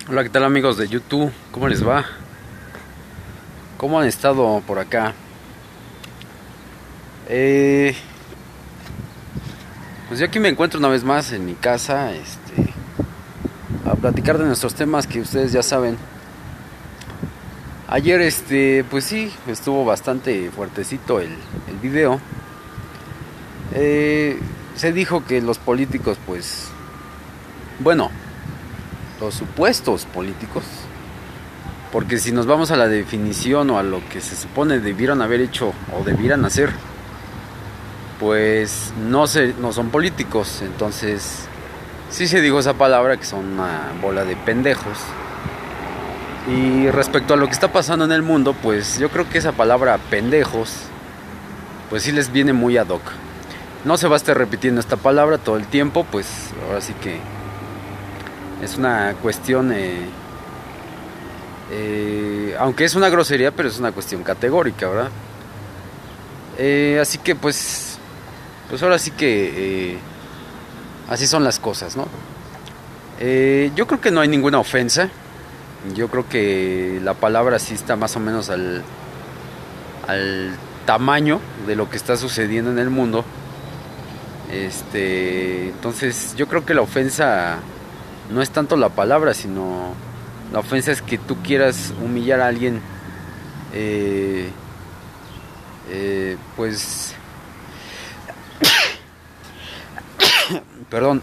Hola, ¿qué tal amigos de YouTube? ¿Cómo les va? ¿Cómo han estado por acá? Eh, pues yo aquí me encuentro una vez más en mi casa, a platicar de nuestros temas que ustedes ya saben. Ayer, pues sí, estuvo bastante fuertecito el video. Eh, Se dijo que los políticos, pues, bueno, los supuestos políticos, porque si nos vamos a la definición o a lo que se supone debieron haber hecho o debieran hacer, pues no son políticos. Entonces sí se dijo esa palabra, que son una bola de pendejos. Y respecto a lo que está pasando en el mundo, pues yo creo que esa palabra pendejos pues sí les viene muy ad hoc. No se va a estar repitiendo esta palabra todo el tiempo, pues ahora sí que es una cuestión, aunque es una grosería, pero es una cuestión categórica, ¿verdad? Así que pues ahora sí que así son las cosas, ¿no? Yo creo que no hay ninguna ofensa. Yo creo que la palabra sí está más o menos al tamaño de lo que está sucediendo en el mundo. Entonces yo creo que la ofensa no es tanto la palabra, sino la ofensa es que tú quieras humillar a alguien, eh, pues, perdón,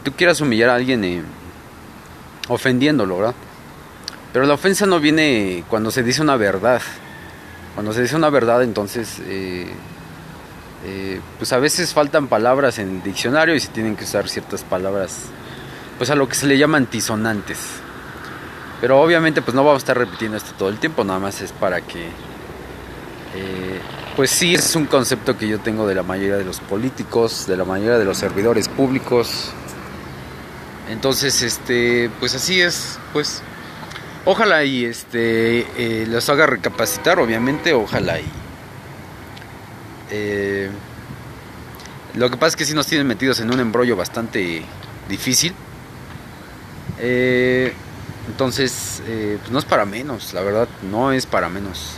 tú quieras humillar a alguien ofendiéndolo, ¿verdad? Pero la ofensa no viene cuando se dice una verdad. Cuando se dice una verdad, entonces, pues a veces faltan palabras en el diccionario y se tienen que usar ciertas palabras, pues a lo que se le llama antisonantes. Pero obviamente, pues no vamos a estar repitiendo esto todo el tiempo, nada más es para que, pues sí, es un concepto que yo tengo de la mayoría de los políticos, de la mayoría de los servidores públicos. Entonces, pues así es, pues. Ojalá y los haga recapacitar, obviamente, ojalá y eh, lo que pasa es que sí nos tienen metidos en un embrollo bastante difícil. Eh, entonces, pues no es para menos, la verdad, no es para menos.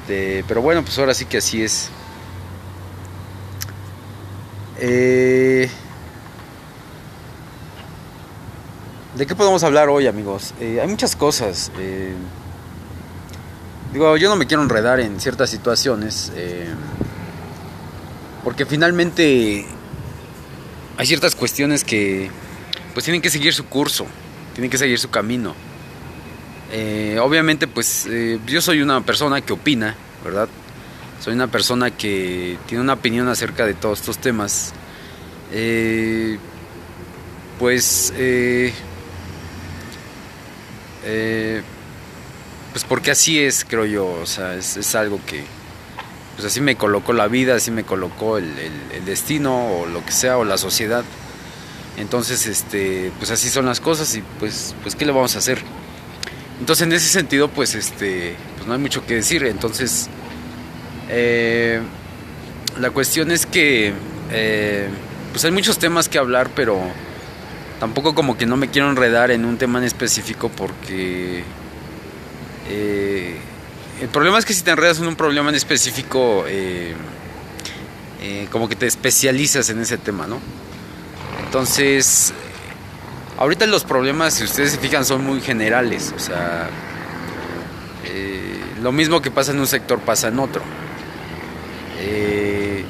Pero bueno, pues ahora sí que así es. Eh, ¿De qué podemos hablar hoy, amigos? Hay muchas cosas. Digo, yo no me quiero enredar en ciertas situaciones, porque finalmente hay ciertas cuestiones que pues tienen que seguir su curso, tienen que seguir su camino. Obviamente, pues yo soy una persona que opina, ¿verdad? Soy una persona que tiene una opinión acerca de todos estos temas. Eh, pues, eh, pues porque así es, creo yo. O sea, es algo que, pues así me colocó la vida, así me colocó el destino o lo que sea, o la sociedad. Entonces, pues así son las cosas y pues ¿qué le vamos a hacer? Entonces, en ese sentido, pues no hay mucho que decir. Entonces, eh, la cuestión es que, pues hay muchos temas que hablar, pero tampoco como que no me quiero enredar en un tema en específico porque el problema es que si te enredas en un problema en específico, como que te especializas en ese tema, ¿no? Entonces, ahorita los problemas, si ustedes se fijan, son muy generales. O sea, lo mismo que pasa en un sector pasa en otro. Eh,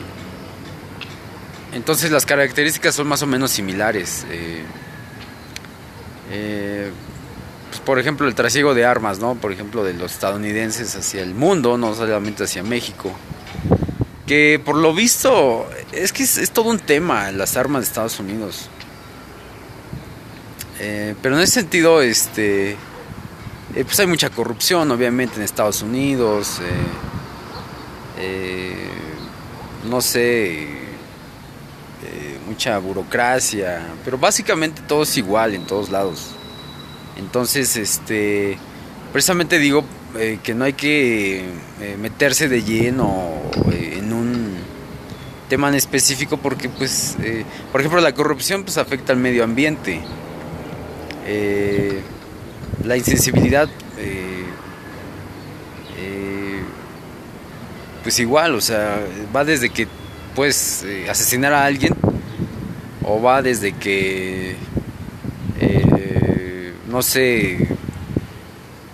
entonces las características son más o menos similares. Pues por ejemplo, el trasiego de armas, ¿no? Por ejemplo, de los estadounidenses hacia el mundo, no solamente hacia México. Que por lo visto es que es todo un tema las armas de Estados Unidos. Pero en ese sentido, pues hay mucha corrupción, obviamente, en Estados Unidos. No sé, mucha burocracia, pero básicamente todo es igual en todos lados. Entonces, precisamente digo que no hay que meterse de lleno en un tema en específico porque, pues, por ejemplo, la corrupción pues afecta al medio ambiente. la insensibilidad, pues igual, o sea, va desde que puedes asesinar a alguien, o va desde que, no sé,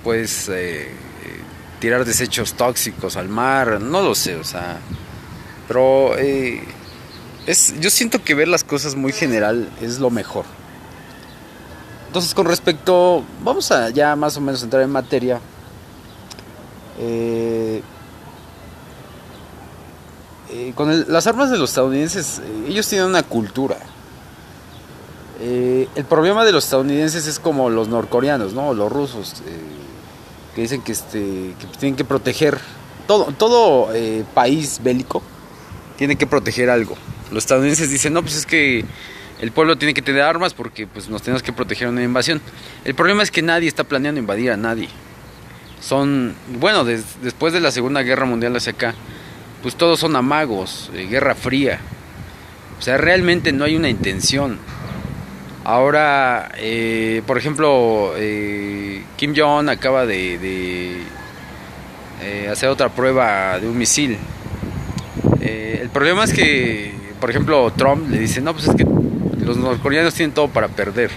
puedes tirar desechos tóxicos al mar, no lo sé, o sea, pero yo siento que ver las cosas muy general es lo mejor. Entonces, con respecto, vamos a ya más o menos entrar en materia. Las armas de los estadounidenses, ellos tienen una cultura. El problema de los estadounidenses es como los norcoreanos, ¿no? Los rusos, que dicen que tienen que proteger. Todo país bélico tiene que proteger algo. Los estadounidenses dicen, no, pues es que el pueblo tiene que tener armas porque pues nos tenemos que proteger de una invasión. El problema es que nadie está planeando invadir a nadie. Después de la Segunda Guerra Mundial hacia acá, pues todos son amagos, Guerra Fría. O sea, realmente no hay una intención. Ahora, por ejemplo, Kim Jong-un acaba de hacer otra prueba de un misil. El problema es que, por ejemplo, Trump le dice, no, pues es que los norcoreanos tienen todo para perder.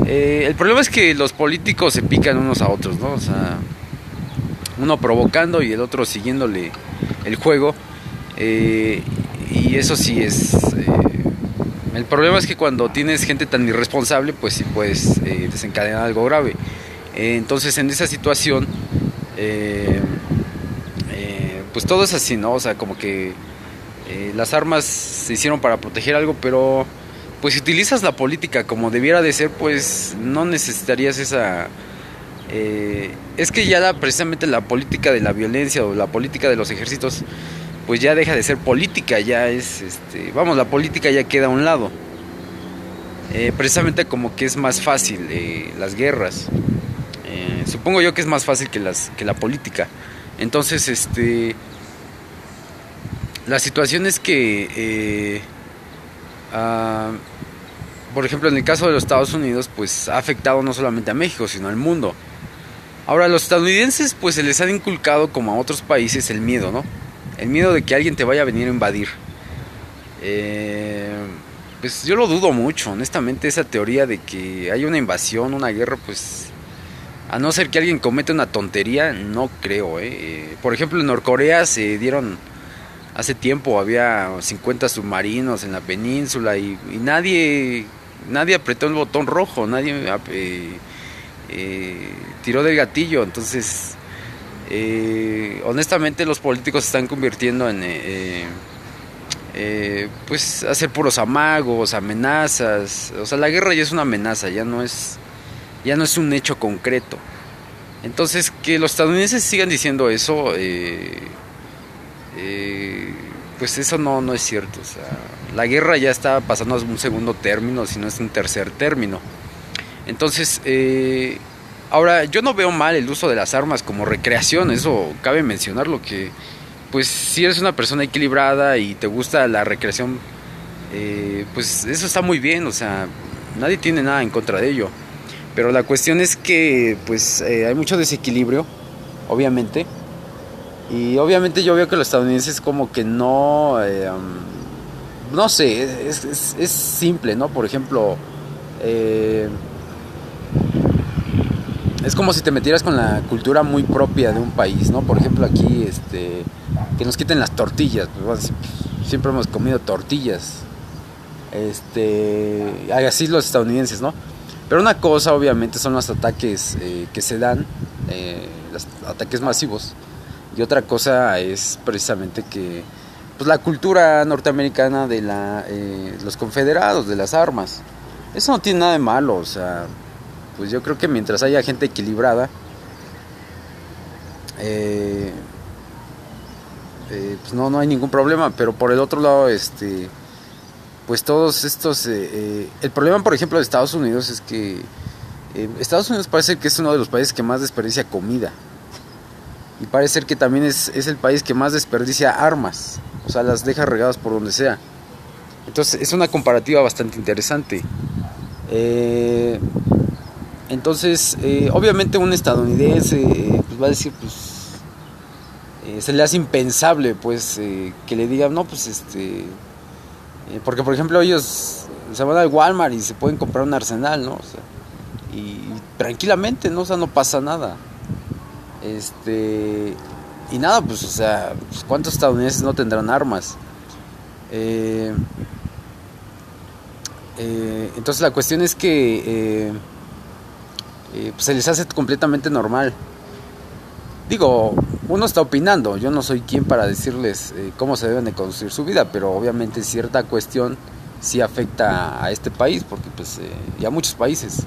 El problema es que los políticos se pican unos a otros, ¿no? O sea, uno provocando y el otro siguiéndole el juego. Y eso sí es... el problema es que cuando tienes gente tan irresponsable, pues sí puedes desencadenar algo grave. Entonces, en esa situación, pues todo es así, ¿no? O sea, como que las armas se hicieron para proteger algo, pero pues si utilizas la política como debiera de ser, pues no necesitarías esa... es que ya precisamente la política de la violencia o la política de los ejércitos pues ya deja de ser política, ya es, la política ya queda a un lado. Precisamente como que es más fácil las guerras. Supongo yo que es más fácil que la política. Entonces, la situación es que, por ejemplo, en el caso de los Estados Unidos, pues ha afectado no solamente a México, sino al mundo. Ahora, a los estadounidenses, pues se les han inculcado, como a otros países, el miedo, ¿no? El miedo de que alguien te vaya a venir a invadir. Pues yo lo dudo mucho, honestamente, esa teoría de que hay una invasión, una guerra, pues a no ser que alguien cometa una tontería, no creo. Por ejemplo, en Norcorea se dieron, hace tiempo había 50 submarinos en la península y nadie apretó el botón rojo, nadie tiró del gatillo. Entonces, honestamente, los políticos se están convirtiendo en pues hacer puros amagos, amenazas. O sea, la guerra ya es una amenaza, ya no es un hecho concreto. Entonces, que los estadounidenses sigan diciendo eso, pues eso no es cierto. O sea, la guerra ya está pasando a un segundo término, si no es un tercer término. Entonces, ahora, yo no veo mal el uso de las armas como recreación, eso cabe mencionarlo, que pues si eres una persona equilibrada y te gusta la recreación, pues eso está muy bien, o sea, nadie tiene nada en contra de ello. Pero la cuestión es que pues hay mucho desequilibrio, obviamente. Y obviamente yo veo que los estadounidenses como que no sé, es simple, ¿no? Por ejemplo, es como si te metieras con la cultura muy propia de un país, ¿no? Por ejemplo, aquí, que nos quiten las tortillas, pues, siempre hemos comido tortillas, así los estadounidenses, ¿no? Pero una cosa, obviamente, son los ataques que se dan, los ataques masivos, y otra cosa es precisamente que, pues, la cultura norteamericana de los confederados, de las armas, eso no tiene nada de malo, o sea, pues yo creo que mientras haya gente equilibrada, pues no hay ningún problema. Pero por el otro lado, pues todos estos, el problema, por ejemplo, de Estados Unidos es que Estados Unidos parece que es uno de los países que más desperdicia comida, y parece ser que también es el país que más desperdicia armas, o sea, las deja regadas por donde sea. Entonces es una comparativa bastante interesante. Entonces, obviamente un estadounidense pues va a decir, pues se le hace impensable, pues, que le digan, no, pues, porque por ejemplo ellos se van al Walmart y se pueden comprar un arsenal, ¿no? O sea, y tranquilamente, ¿no? O sea, no pasa nada. Y nada, pues, o sea, pues, ¿cuántos estadounidenses no tendrán armas? Entonces la cuestión es que pues se les hace completamente normal. Digo, uno está opinando, yo no soy quien para decirles cómo se deben de conducir su vida, pero obviamente cierta cuestión sí afecta a este país, porque pues y a muchos países,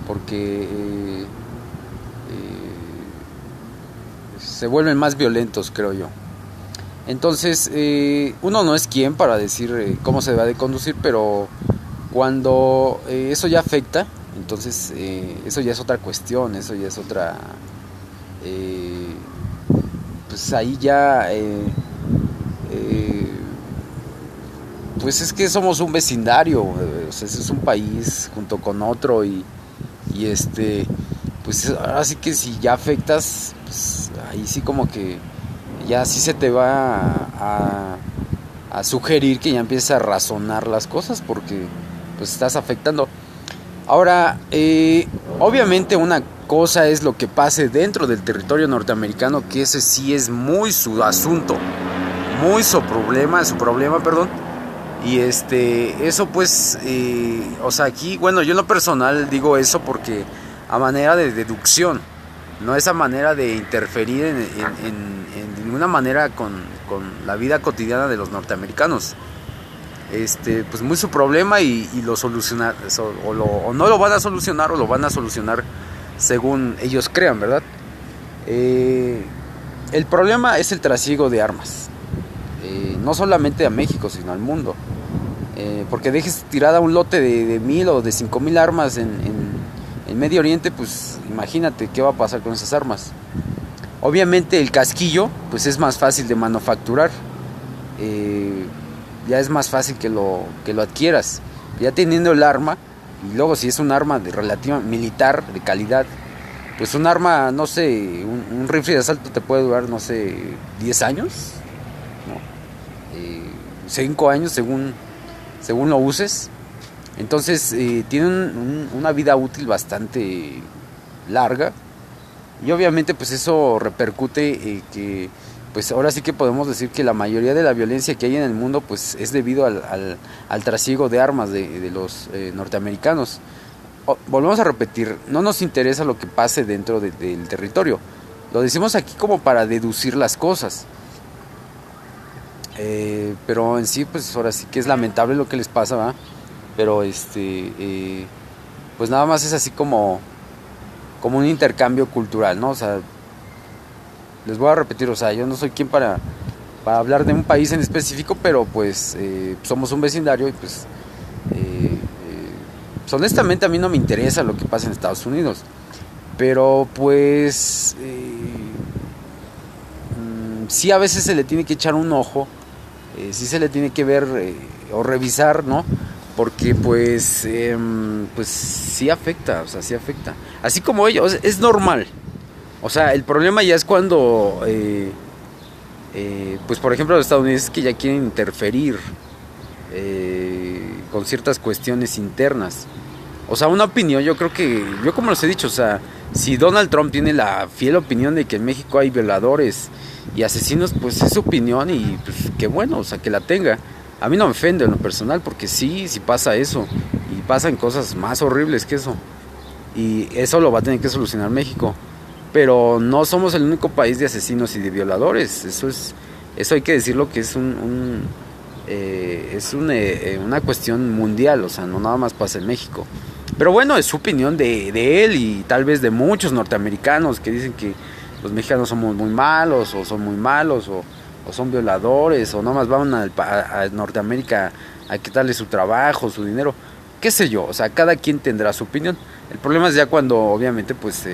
porque se vuelven más violentos, creo yo. Entonces, uno no es quien para decir cómo se debe de conducir, pero cuando eso ya afecta, entonces eso ya es otra cuestión, eso ya es otra... pues ahí ya... pues es que somos un vecindario, o sea, es un país junto con otro y pues ahora sí que si ya afectas, pues ahí sí como que ya sí se te va a sugerir que ya empieces a razonar las cosas porque pues estás afectando. Ahora, obviamente una cosa es lo que pase dentro del territorio norteamericano, que ese sí es muy su asunto, muy su problema, perdón. Y eso pues, o sea, aquí, bueno, yo en lo personal digo eso porque a manera de deducción, no esa manera de interferir en ninguna manera con la vida cotidiana de los norteamericanos. Pues muy su problema y lo solucionar, o no lo van a solucionar o lo van a solucionar según ellos crean, ¿verdad? El problema es el trasiego de armas, no solamente a México, sino al mundo. Porque dejes tirada un lote de 1000 o de 5000 armas en Medio Oriente, pues imagínate qué va a pasar con esas armas. Obviamente el casquillo pues es más fácil de manufacturar, ya es más fácil que lo adquieras, ya teniendo el arma. Y luego si es un arma de relativa militar de calidad, pues un arma, no sé, un rifle de asalto te puede durar, no sé, 10 años, ¿no? 5 años según lo uses. Entonces tiene una vida útil bastante larga. Y obviamente pues eso repercute que pues ahora sí que podemos decir que la mayoría de la violencia que hay en el mundo pues es debido al trasiego de armas de los norteamericanos. Volvemos a repetir, no nos interesa lo que pase dentro del territorio. Lo decimos aquí como para deducir las cosas. Pero en sí pues ahora sí que es lamentable lo que les pasa, ¿verdad? Pero pues nada más es así como un intercambio cultural, ¿no? O sea, les voy a repetir, o sea, yo no soy quien para hablar de un país en específico, pero pues somos un vecindario y pues honestamente a mí no me interesa lo que pasa en Estados Unidos, pero pues sí a veces se le tiene que echar un ojo, sí se le tiene que ver o revisar, ¿no? Porque pues sí afecta, o sea, sí afecta. Así como ellos, es normal. O sea, el problema ya es cuando, pues por ejemplo los estadounidenses que ya quieren interferir con ciertas cuestiones internas. O sea, una opinión, yo creo que, yo como les he dicho, o sea, si Donald Trump tiene la fiel opinión de que en México hay violadores y asesinos, pues es su opinión y pues qué bueno, o sea, que la tenga. A mí no me ofende en lo personal porque sí pasa eso y pasan cosas más horribles que eso. Y eso lo va a tener que solucionar México. Pero no somos el único país de asesinos y de violadores. Eso hay que decirlo que es una cuestión mundial, o sea, no nada más pasa en México. Pero bueno, es su opinión de él y tal vez de muchos norteamericanos que dicen que los mexicanos somos muy malos o son muy malos o son violadores o nada más van a Norteamérica a quitarle su trabajo, su dinero, qué sé yo, o sea, cada quien tendrá su opinión. El problema es ya cuando obviamente pues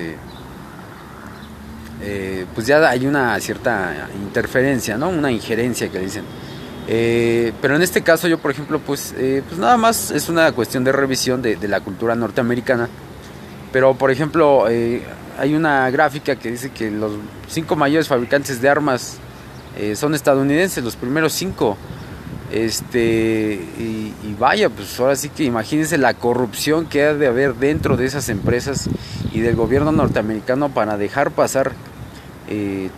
ya hay una cierta interferencia, ¿no? Una injerencia que dicen. Pero en este caso yo, por ejemplo, pues nada más es una cuestión de revisión de la cultura norteamericana Pero por ejemplo, hay una gráfica que dice que los 5 mayores fabricantes de armas son estadounidenses, los primeros 5. Y vaya, pues ahora sí que imagínense la corrupción que ha de haber dentro de esas empresas y del gobierno norteamericano para dejar pasar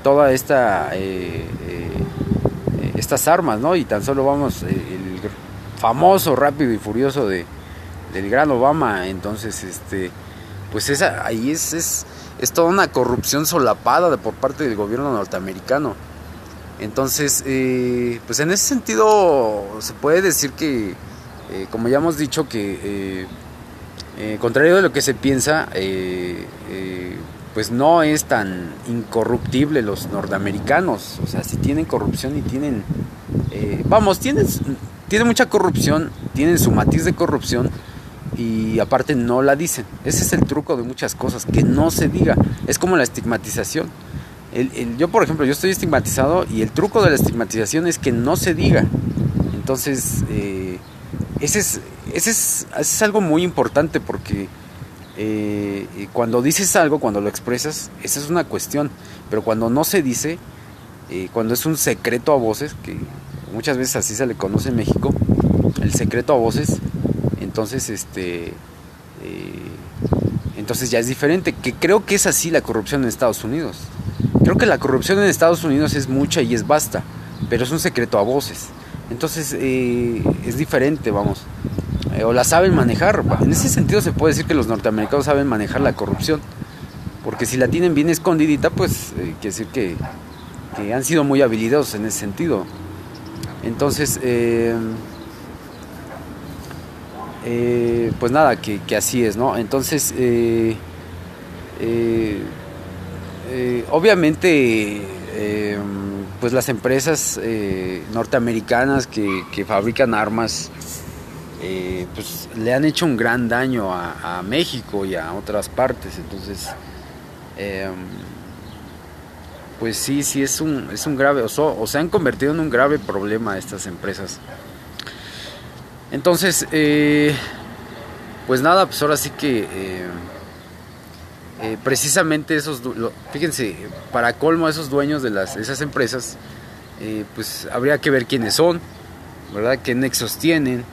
toda estas armas, ¿no? Y tan solo vamos, el famoso Rápido y Furioso del gran Obama. Entonces pues ahí es toda una corrupción solapada por parte del gobierno norteamericano. Entonces, pues en ese sentido se puede decir que, como ya hemos dicho, que contrario de lo que se piensa, pues no es tan incorruptible los norteamericanos. O sea, si tienen corrupción y tienen, tienen mucha corrupción, tienen su matiz de corrupción y aparte no la dicen. Ese es el truco de muchas cosas, que no se diga. Es como la estigmatización. Yo, por ejemplo, yo estoy estigmatizado y el truco de la estigmatización es que no se diga. Entonces, ese es algo muy importante porque cuando dices algo, cuando lo expresas, esa es una cuestión. Pero cuando no se dice, cuando es un secreto a voces, que muchas veces así se le conoce en México, el secreto a voces, entonces entonces ya es diferente. Que creo que es así la corrupción en Estados Unidos. Creo que la corrupción en Estados Unidos es mucha y es vasta, pero es un secreto a voces. Entonces es diferente, vamos. O la saben manejar. En ese sentido se puede decir que los norteamericanos saben manejar la corrupción. Porque si la tienen bien escondidita, pues quiere decir que han sido muy habilidosos en ese sentido. Entonces, pues nada, que así es, ¿no? Entonces, obviamente, pues las empresas norteamericanas que fabrican armas, pues le han hecho un gran daño a México y a otras partes. Entonces, pues sí es un grave, o se han convertido en un grave problema estas empresas. Entonces, pues nada, pues ahora sí que precisamente fíjense, para colmo, esos dueños de esas empresas, pues habría que ver quiénes son, ¿verdad? ¿Qué nexos tienen?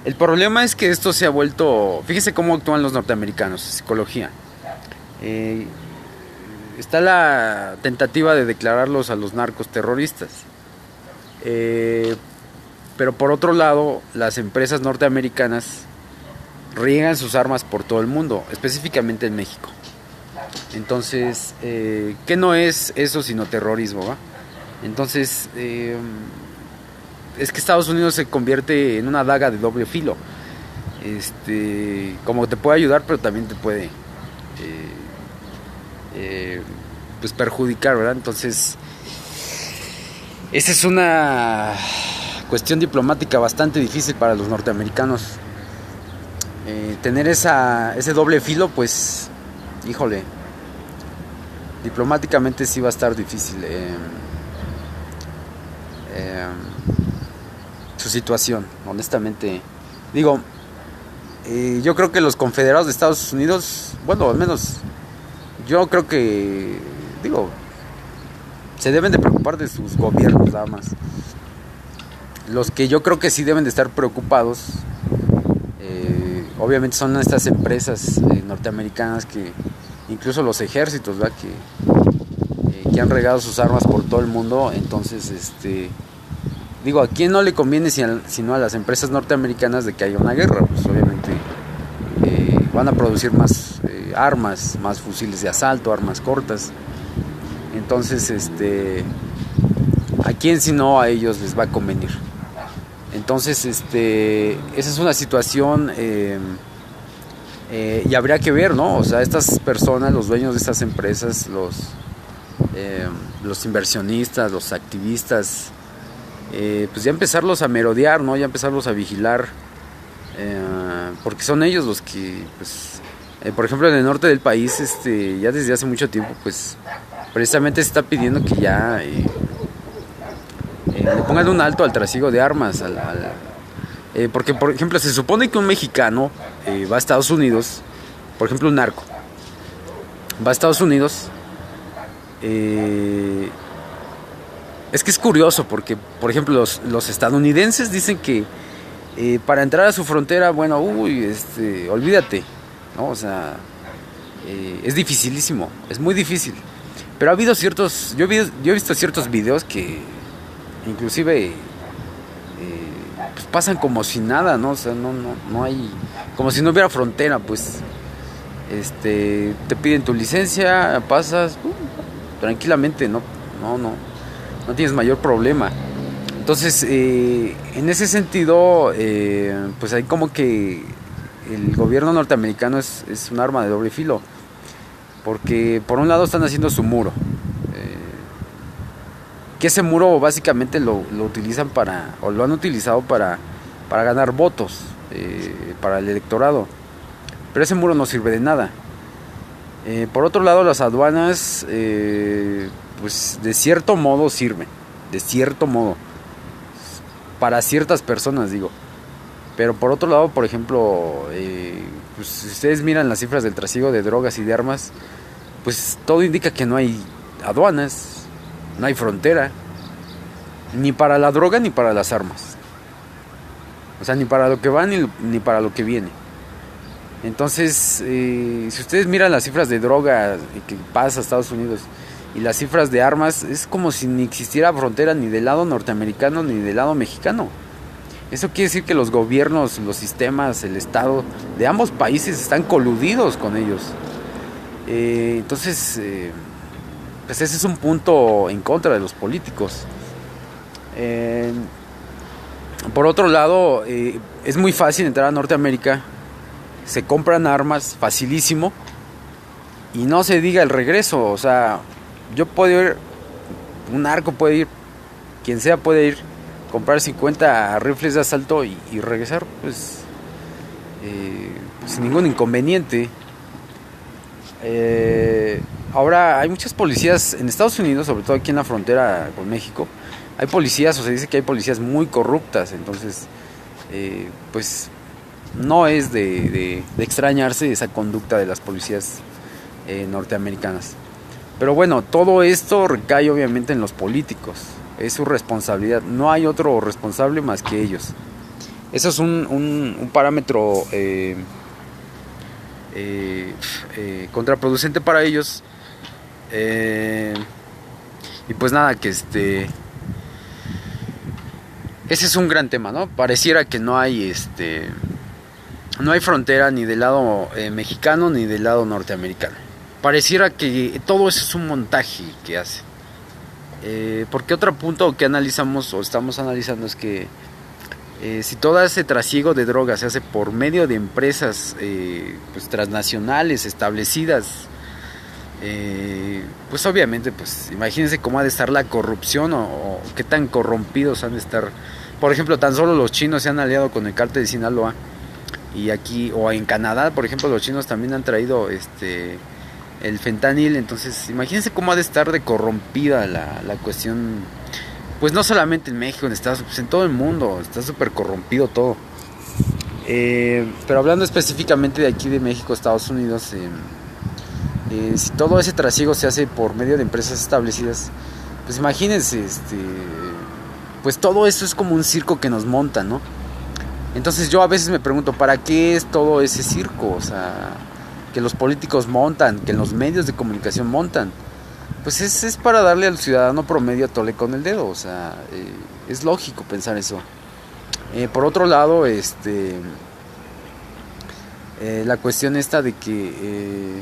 El problema es que esto se ha vuelto, fíjense cómo actúan los norteamericanos, psicología. Está la tentativa de declararlos a los narcos terroristas. Pero por otro lado, las empresas norteamericanas riegan sus armas por todo el mundo, específicamente en México. Entonces, ¿qué no es eso sino terrorismo, va? Entonces, es que Estados Unidos se convierte en una daga de doble filo. Como te puede ayudar, pero también te puede pues perjudicar, ¿verdad? Entonces, esa es una cuestión diplomática bastante difícil para los norteamericanos. Tener ese doble filo, pues, híjole, diplomáticamente sí va a estar difícil su situación, honestamente. Digo, yo creo que los confederados de Estados Unidos, bueno, al menos yo creo que, se deben de preocupar de sus gobiernos nada más. Los que yo creo que sí deben de estar preocupados, obviamente son estas empresas norteamericanas, que incluso los ejércitos, ¿verdad? Que han regado sus armas por todo el mundo. Entonces, ¿a quién no le conviene sino a las empresas norteamericanas de que haya una guerra? Pues obviamente van a producir más armas, más fusiles de asalto, armas cortas. Entonces, ¿a quién sino a ellos les va a convenir? Entonces, esa es una situación y habría que ver, ¿no? O sea, estas personas, los dueños de estas empresas, los inversionistas, los activistas, pues ya empezarlos a merodear, ¿no? Ya empezarlos a vigilar, porque son ellos los que, pues, por ejemplo, en el norte del país, ya desde hace mucho tiempo, pues, precisamente se está pidiendo que ya le pongan un alto al trasiego de armas, porque, por ejemplo, se supone que un mexicano va a Estados Unidos por ejemplo, un narco va a Estados Unidos. Es que es curioso porque, por ejemplo, los estadounidenses dicen que para entrar a su frontera, bueno, olvídate, ¿no? O sea, es dificilísimo, es muy difícil. Pero ha habido yo he visto ciertos videos que inclusive pues pasan como si nada, ¿no? O sea, no hay, como si no hubiera frontera, pues. Te piden tu licencia, pasas tranquilamente, no tienes mayor problema. Entonces, en ese sentido, pues hay como que el gobierno norteamericano es un arma de doble filo, porque por un lado están haciendo su muro, que ese muro básicamente lo utilizan o lo han utilizado para ganar votos, para el electorado, pero ese muro no sirve de nada. Por otro lado, las aduanas, pues de cierto modo sirven, de cierto modo, para ciertas personas, digo. Pero por otro lado, por ejemplo, pues si ustedes miran las cifras del trasiego de drogas y de armas, pues todo indica que no hay aduanas, no hay frontera, ni para la droga ni para las armas. O sea, ni para lo que va ni para lo que viene. Entonces, si ustedes miran las cifras de droga que pasa a Estados Unidos y las cifras de armas, es como si ni existiera frontera ni del lado norteamericano ni del lado mexicano. Eso quiere decir que los gobiernos, los sistemas, el Estado de ambos países están coludidos con ellos. Entonces, pues ese es un punto en contra de los políticos. Por otro lado, es muy fácil entrar a Norteamérica. Se compran armas facilísimo y no se diga el regreso. O sea, yo puedo ir, un narco puede ir, quien sea puede ir, comprar 50 rifles de asalto y regresar pues sin ningún inconveniente. Ahora hay muchas policías en Estados Unidos, sobre todo aquí en la frontera con México. Hay policías, o se dice que hay policías muy corruptas. Entonces pues no es de extrañarse esa conducta de las policías norteamericanas. Pero bueno, todo esto recae obviamente en los políticos. Es su responsabilidad. No hay otro responsable más que ellos. Eso es un parámetro contraproducente para ellos. Y pues nada, que ese es un gran tema, ¿no? Pareciera que no hay frontera ni del lado mexicano ni del lado norteamericano. Pareciera que todo eso es un montaje que hace. Porque otro punto que analizamos o estamos analizando es que si todo ese trasiego de drogas se hace por medio de empresas pues transnacionales establecidas, pues obviamente, pues imagínense cómo ha de estar la corrupción o qué tan corrompidos han de estar. Por ejemplo, tan solo los chinos se han aliado con el cártel de Sinaloa. Y aquí, o en Canadá, por ejemplo, los chinos también han traído el fentanil. Entonces, imagínense cómo ha de estar de corrompida la cuestión. Pues no solamente en México, en Estados Unidos, pues en todo el mundo está súper corrompido todo. Pero hablando específicamente de aquí de México, Estados Unidos, si todo ese trasiego se hace por medio de empresas establecidas, pues imagínense, pues todo eso es como un circo que nos montan, ¿no? Entonces yo a veces me pregunto, ¿para qué es todo ese circo? O sea, que los políticos montan, que los medios de comunicación montan. Pues es para darle al ciudadano promedio a tole con el dedo. O sea, es lógico pensar eso. Por otro lado, la cuestión esta de que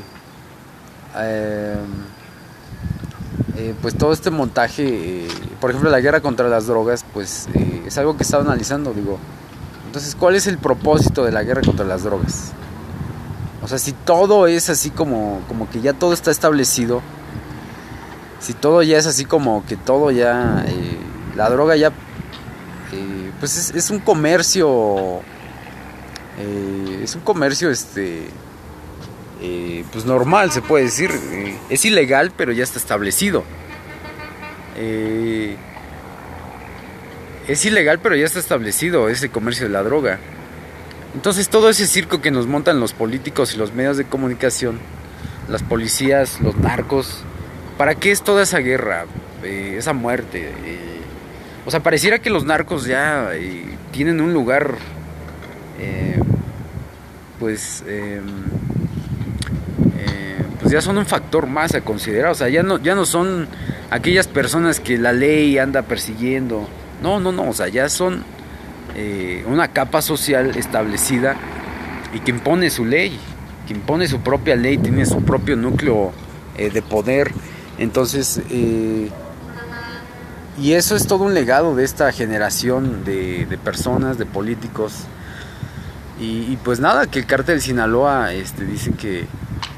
pues todo este montaje, por ejemplo la guerra contra las drogas, pues es algo que estaba analizando, digo. Entonces, ¿cuál es el propósito de la guerra contra las drogas? O sea, si todo es así como que ya todo está establecido, si todo ya es así como que todo ya, la droga ya, pues es un comercio, pues normal, se puede decir. Es ilegal, pero ya está establecido. Es ilegal, pero ya está establecido ese comercio de la droga. Entonces todo ese circo que nos montan los políticos y los medios de comunicación, las policías, los narcos, ¿para qué es toda esa guerra, esa muerte? O sea, pareciera que los narcos ya tienen un lugar, eh, pues, pues ya son un factor más a considerar. O sea, ya no son aquellas personas que la ley anda persiguiendo. No, no, no. O sea, ya son una capa social establecida y que impone su ley, que impone su propia ley, tiene su propio núcleo de poder. Entonces, y eso es todo un legado de esta generación de personas, de políticos. Y pues nada, que el cártel de Sinaloa dicen que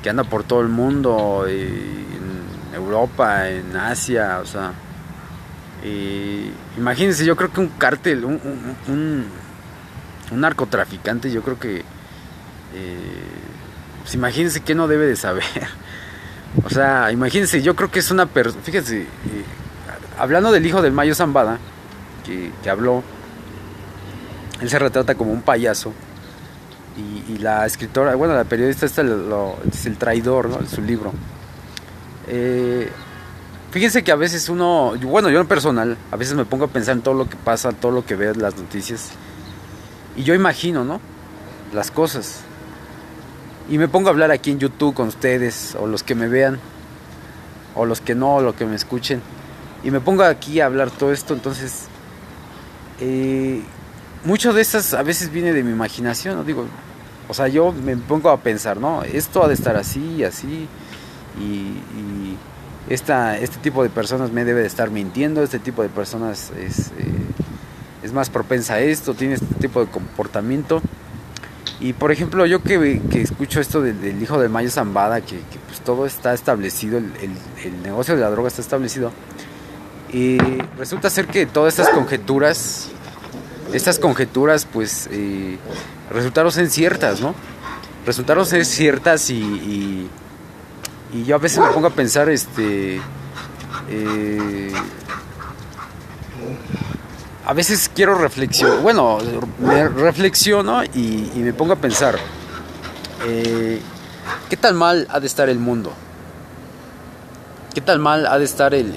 anda por todo el mundo, en Europa, en Asia, o sea. Imagínense, yo creo que un cártel, un narcotraficante, yo creo que, pues imagínense que no debe de saber. O sea, imagínense, yo creo que es una persona, fíjense, hablando del hijo del Mayo Zambada, que habló, él se retrata como un payaso. Y la escritora, bueno, la periodista es el traidor, ¿no? Su libro. Fíjense que a veces bueno, yo en personal, a veces me pongo a pensar en todo lo que pasa, todo lo que veo en las noticias. Y yo imagino, ¿no? Las cosas. Y me pongo a hablar aquí en YouTube con ustedes, o los que me vean, o los que no, o los que me escuchen. Y me pongo aquí a hablar todo esto, entonces... mucho de estas a veces viene de mi imaginación, ¿no? Digo, o sea, yo me pongo a pensar, ¿no? Esto ha de estar así, así, y este tipo de personas me debe de estar mintiendo, este tipo de personas es más propensa a esto, tiene este tipo de comportamiento. Y por ejemplo, yo que escucho esto del hijo de Mayo Zambada, que pues todo está establecido, el negocio de la droga está establecido, y resulta ser que todas estas conjeturas pues resultaron ser ciertas, ¿no? Resultaron ser ciertas y yo a veces me pongo a pensar, a veces quiero reflexionar, bueno, me reflexiono y me pongo a pensar, ¿qué tan mal ha de estar el mundo? ¿Qué tan mal ha de estar qué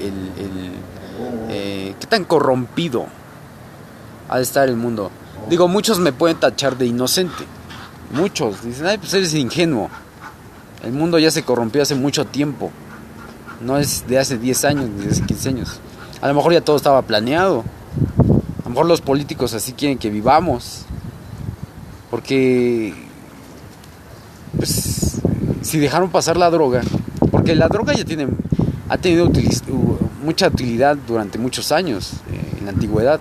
tan corrompido ha de estar el mundo? Digo, muchos me pueden tachar de inocente. Muchos dicen, ay, pues eres ingenuo. El mundo ya se corrompió hace mucho tiempo. No es de hace 10 años, ni de hace 15 años. A lo mejor ya todo estaba planeado. A lo mejor los políticos así quieren que vivamos. Porque, pues, si dejaron pasar la droga, porque la droga ya ha tenido mucha utilidad durante muchos años, en la antigüedad.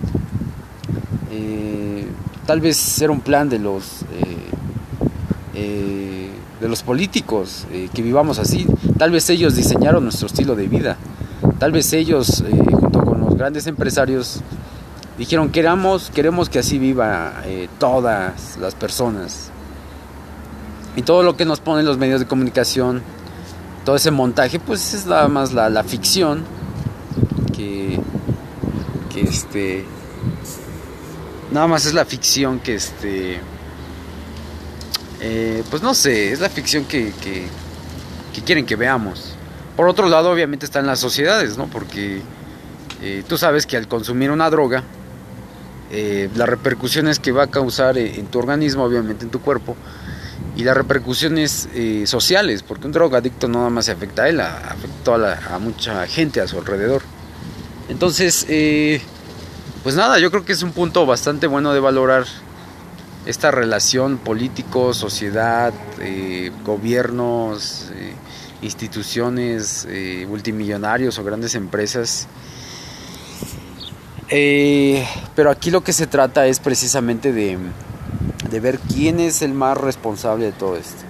Tal vez era un plan de los políticos, que vivamos así. Tal vez ellos diseñaron nuestro estilo de vida. Tal vez ellos, junto con los grandes empresarios, dijeron queremos que así viva todas las personas. Y todo lo que nos ponen los medios de comunicación, todo ese montaje, pues es nada más la ficción que nada más es la ficción que pues no sé, es la ficción que quieren que veamos. Por otro lado, obviamente están las sociedades, ¿no? Porque tú sabes que al consumir una droga, las repercusiones que va a causar en tu organismo, obviamente en tu cuerpo, y las repercusiones sociales, porque un drogadicto no nada más se afecta a él, afecta a mucha gente a su alrededor. Entonces, pues nada, yo creo que es un punto bastante bueno de valorar esta relación político, sociedad, gobiernos, instituciones, multimillonarios o grandes empresas. Pero aquí lo que se trata es precisamente de ver quién es el más responsable de todo esto.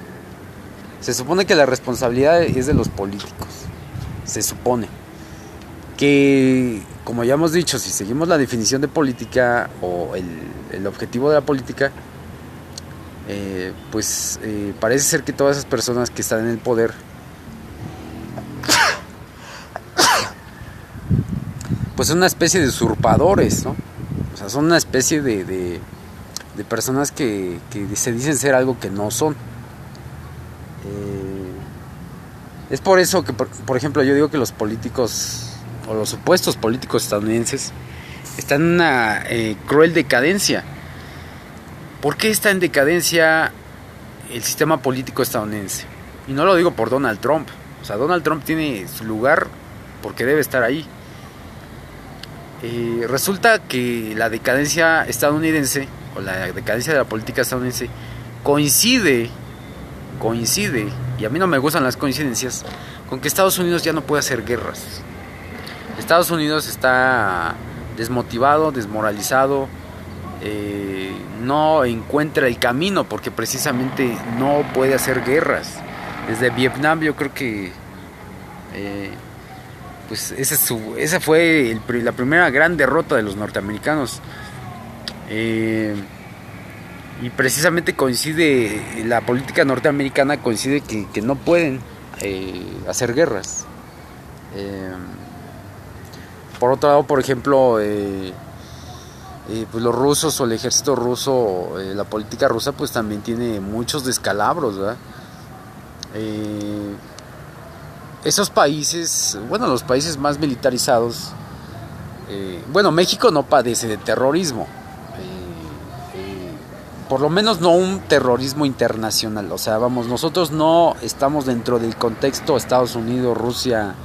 Se supone que la responsabilidad es de los políticos. Se supone que, como ya hemos dicho, si seguimos la definición de política o el objetivo de la política, pues parece ser que todas esas personas que están en el poder pues son una especie de usurpadores, ¿no? O sea, son una especie de personas que se dicen ser algo que no son. Es por eso que, por ejemplo, yo digo que los políticos, o los supuestos políticos estadounidenses, están en una cruel decadencia. ¿Por qué está en decadencia el sistema político estadounidense? Y no lo digo por Donald Trump. O sea, Donald Trump tiene su lugar porque debe estar ahí. Resulta que la decadencia estadounidense, o la decadencia de la política estadounidense, coincide, y a mí no me gustan las coincidencias, con que Estados Unidos ya no puede hacer guerras. Estados Unidos está desmotivado, desmoralizado, no encuentra el camino porque precisamente no puede hacer guerras. Desde Vietnam yo creo que pues esa fue la primera gran derrota de los norteamericanos. Y precisamente coincide, la política norteamericana coincide que no pueden hacer guerras. Por otro lado, por ejemplo, pues los rusos o el ejército ruso, la política rusa pues también tiene muchos descalabros, ¿verdad? Esos países, bueno, los países más militarizados, bueno, México no padece de terrorismo, por lo menos no un terrorismo internacional. O sea, vamos, nosotros no estamos dentro del contexto Estados Unidos, Rusia,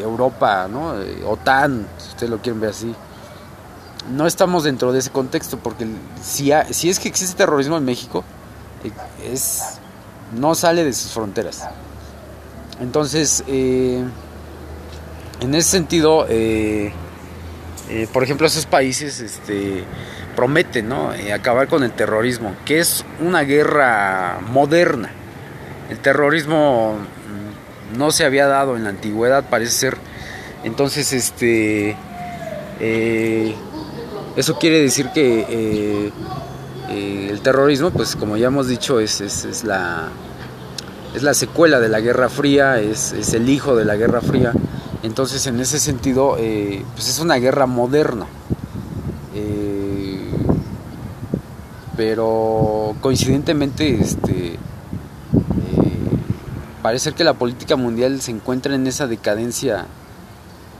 Europa, ¿no? OTAN, si ustedes lo quieren ver así. No estamos dentro de ese contexto porque si es que existe terrorismo en México, no sale de sus fronteras. Entonces, en ese sentido, por ejemplo, esos países prometen, ¿no? Acabar con el terrorismo, que es una guerra moderna. El terrorismo no se había dado en la antigüedad, parece ser. Entonces, eso quiere decir que el terrorismo, pues como ya hemos dicho, es la secuela de la Guerra Fría, es el hijo de la Guerra Fría. Entonces, en ese sentido, pues es una guerra moderna. Pero coincidentemente, parece ser que la política mundial se encuentra en esa decadencia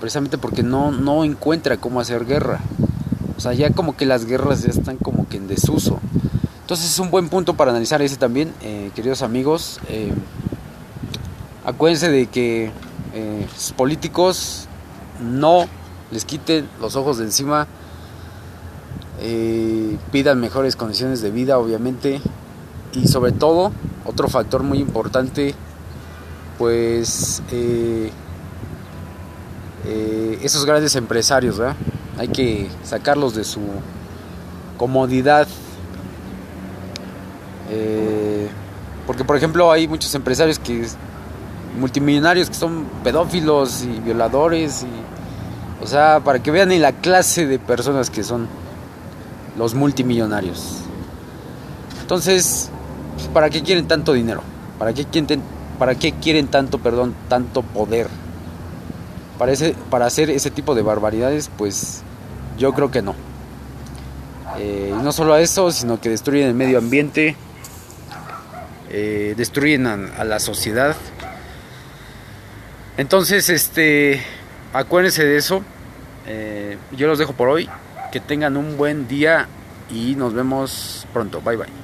precisamente porque no encuentra cómo hacer guerra. O sea, ya como que las guerras ya están como que en desuso. Entonces es un buen punto para analizar ese también, queridos amigos. Acuérdense de que sus políticos no les quiten los ojos de encima. Pidan mejores condiciones de vida, obviamente. Y sobre todo, otro factor muy importante, pues esos grandes empresarios, ¿verdad? Hay que sacarlos de su comodidad. Porque por ejemplo hay muchos empresarios multimillonarios que son pedófilos y violadores o sea, para que vean la clase de personas que son los multimillonarios. Entonces, ¿para qué quieren tanto dinero? ¿Para qué quieren tanto poder? Para hacer ese tipo de barbaridades, pues yo creo que no. Y no solo a eso, sino que destruyen el medio ambiente, destruyen a la sociedad. Entonces, acuérdense de eso. Yo los dejo por hoy. Que tengan un buen día y nos vemos pronto. Bye bye.